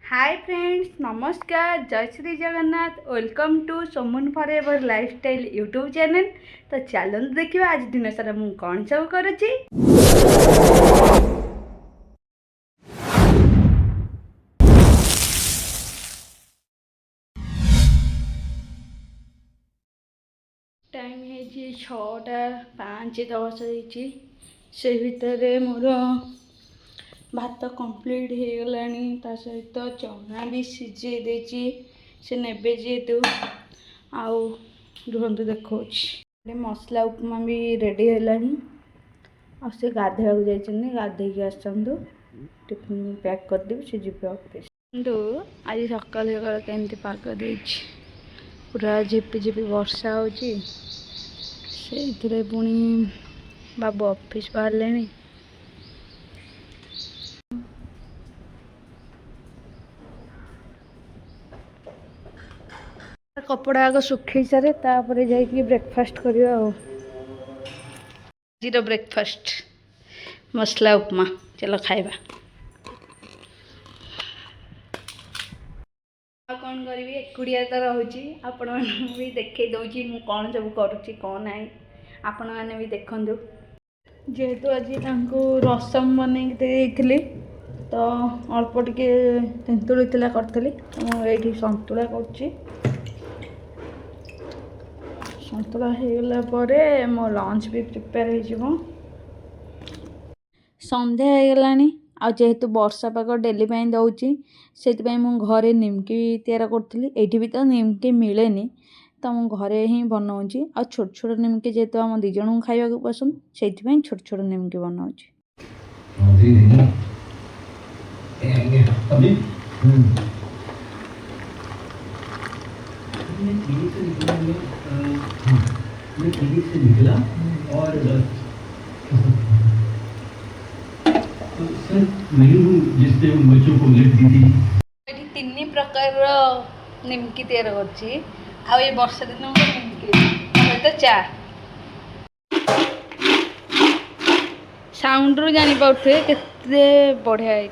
हाय friends, नमस्कार, जय Shri Jagannath. Welcome to Somun forever lifestyle YouTube channel. तो चलो देखिए आज दिन सारा मु कौन सब करुच्ची। टाइम है 6:05 से भितर मोर भात कंप्लीट हो गलानी। ता सहित चना भी सिझे देची से नेबे जेतु आउ रुहंतु देखो मसला उपमा भी रेडी हेलानी। आ से गाधेवा जाइछन्नी, गाधे के आसंतु टिफिन पैक कर देबी से जीव ऑफिस। तो आज सकाल हो केमती पाग देछि, पूरा झिपि झिपि वर्षा होची। से पुणी बाबू ऑफिस बाहर कपड़ा आग सुखी सारे तापर जाइए ब्रेकफास्ट करियो। आज ब्रेकफास्ट मसला उपमा, चलो खाइबा। कौन करी एकुड़िया तो रोची, आपण भी देखे दौची मु कौन सब करुच्ची कौन ना आपण मैंने भी देखु। जेहेतु आज रसम बन तो अल्प टिके तेंतुली करी मुझे सतुला कर सतुला होगला मो लंच भी प्रिपेयर हो संध्या होगलानी। आ जेहेतु वर्षा पाग डेली दौची से घरे निमकी तैयार करी। ये भी तो निमकी मिले तो मु घरे ही बनाऊँगी। आ छोट छोट निमकी जेहेतु आम दी जन खाइबा पसंद से छोट छोट निमकी बनाऊँगी। से निकला और सर मैं हूँ जिसने उन बच्चों को लिफ्ट दी थी। तीन प्रकार निमकी तैयार करछि। आ ये वर्षा दिन निमकी तो चा साउंड रू जानी पाउथे केते बढ़िया है।